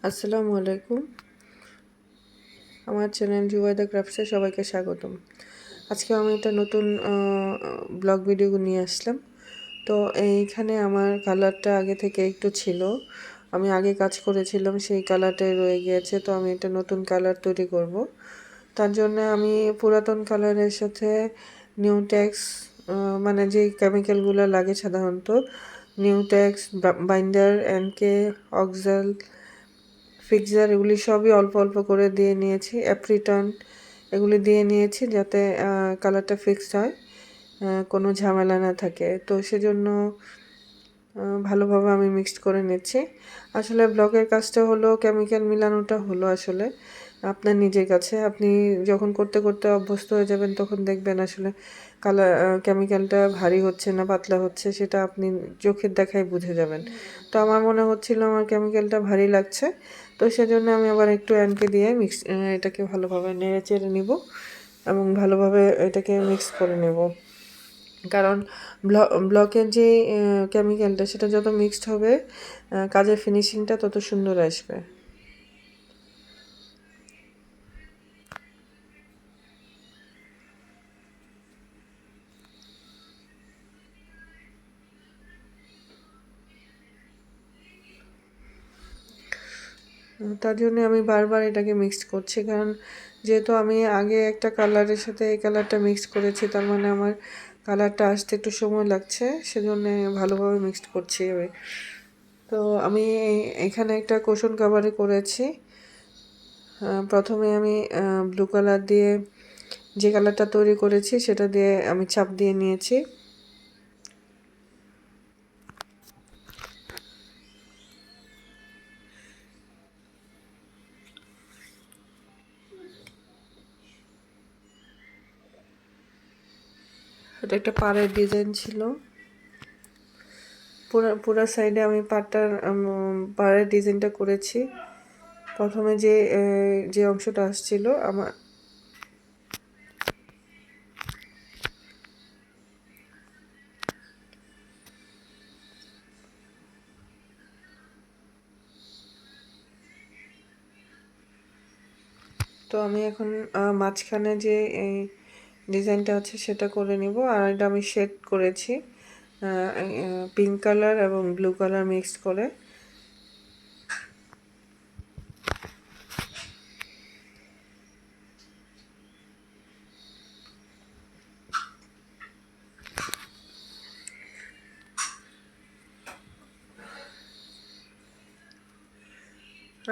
আসসালামু আলাইকুম। আমার চ্যানেল jobaida ক্রাফটসে সবাইকে স্বাগতম। আজকে আমি একটা নতুন ব্লগ ভিডিও নিয়ে আসলাম। তো এইখানে আমার কালারটা আগে থেকে একটু ছিল, আমি আগে কাজ করেছিলাম, সেই কালারটাই রয়ে গিয়েছে। তো আমি একটা নতুন কালার তৈরি করব। তার জন্য আমি পুরাতন কালারের সাথে নিউটেক্স, মানে যে কেমিক্যালগুলো লাগে সাধারণত, নিউটেক্স, বাইন্ডার, এনকে, অক্সাল, ফিক্সার, এগুলি সবই অল্প অল্প করে দিয়ে নিয়েছি। অ্যাপ্রিটন এগুলি দিয়ে নিয়েছি যাতে কালারটা ফিক্সড হয়, কোনো ঝামেলা না থাকে। তো সেজন্য ভালোভাবে আমি মিক্সড করে নিচ্ছি। আসলে ব্লকের কাজটা হলো, কেমিক্যাল মিলানোটা হলো আসলে আপনার নিজের কাছে। আপনি যখন করতে করতে অভ্যস্ত হয়ে যাবেন তখন দেখবেন আসলে কালার, কেমিক্যালটা ভারী হচ্ছে না পাতলা হচ্ছে, সেটা আপনি চোখের দেখায় বুঝে যাবেন। তো আমার মনে হচ্ছিল আমার কেমিক্যালটা ভারী লাগছে, তো সেজন্য আমি আবার একটু এনকে দিয়ে এটাকে ভালোভাবে নেড়ে চেড়ে নিব এবং ভালোভাবে এটাকে মিক্স করে নেব। কারণ ব্লকের যে কেমিক্যালটা, সেটা যত মিক্সড হবে কাজের ফিনিশিংটা তত সুন্দর আসবে। তার জন্য আমি বারবার এটাকে মিক্সড করছি, কারণ যেহেতু আমি আগে একটা কালারের সাথে এই কালারটা মিক্সড করেছি, তার মানে আমার কালারটা আসতে একটু সময় লাগছে, সেজন্য ভালোভাবে মিক্সড করছি আমি। তো আমি এখানে একটা কুশন কাভারে করেছি। প্রথমে আমি ব্লু কালার দিয়ে, যে কালারটা তৈরি করেছি সেটা দিয়ে আমি চাপ দিয়ে নিয়েছি। এটা একটা পাড়ের ডিজাইন ছিল। পুরা সাইডে আমি পাড়ের ডিজাইনটা করেছি। প্রথমে যে অংশটা আসছিল আমার, তো আমি এখন মাঝখানে যে এই ডিজাইনটা আছে সেটা করে নিব। আর এটা আমি শেড করেছি পিঙ্ক কালার এবং ব্লু কালার মিক্সড করে।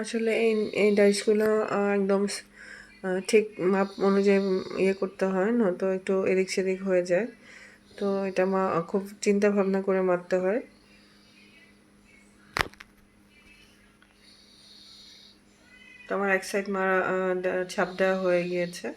আসলে এই ডাইসগুলো একদম ঠিক মাপ অনুযায়ী করতে হয়, নয়তো একটু এদিক সেদিক হয়ে যায়। তো এটা খুব চিন্তা ভাবনা করে মারতে হয়। তো আমার এক সাইড মারা ছাপ দেওয়া হয়ে গিয়েছে।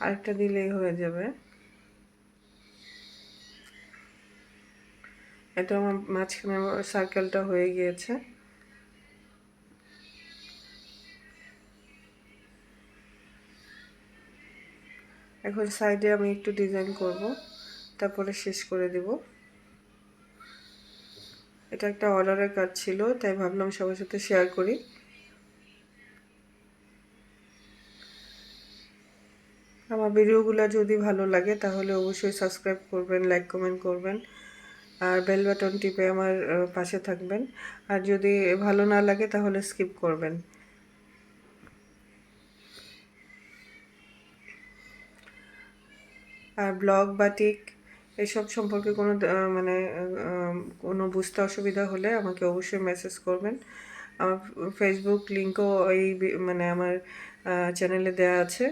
আরেকটা দিলেই হয়ে যাবে। এটা আমার মাঝখানে সার্কেলটা হয়ে গিয়েছে। এখন সাইডে আমি একটু ডিজাইন করব, তারপরে শেষ করে দেব। এটা একটা অর্ডারের কাজ ছিল, তাই ভাবলাম সবার সাথে শেয়ার করি। আমার ভিডিওগুলো যদি ভালো লাগে তাহলে অবশ্যই সাবস্ক্রাইব করবেন, লাইক কমেন্ট করবেন, আর বেল বাটন টিপে আমার পাশে থাকবেন। আর যদি ভালো না লাগে তাহলে স্কিপ করবেন। আর ব্লগ, বাটিক এসব সম্পর্কে মানে কোনো বুঝতে অসুবিধা হলে আমাকে অবশ্যই মেসেজ করবেন। আমার ফেসবুক লিঙ্কও মানে আমার চ্যানেলে দেওয়া আছে।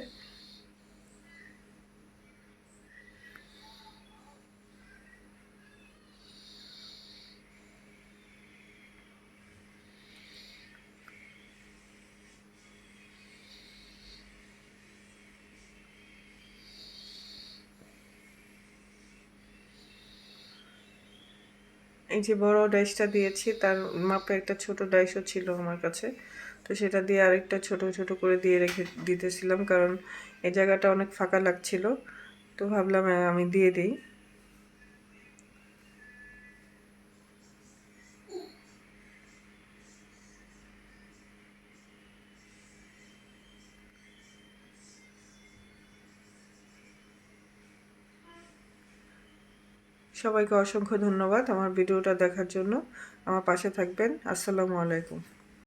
এই যে বড় ডাইসটা দিয়েছি তার মাপে একটা ছোট ডাইসও ছিল আমার কাছে, তো সেটা দিয়ে আরেকটা ছোট ছোট করে দিয়ে রেখে দিতেছিলাম, কারণ এই জায়গাটা অনেক ফাঁকা লাগছিল, তো ভাবলাম আমি দিয়ে দিই। সবাইকে অসংখ্য ধন্যবাদ আমার ভিডিওটা দেখার জন্য। আমার পাশে থাকবেন। আসসালামু আলাইকুম।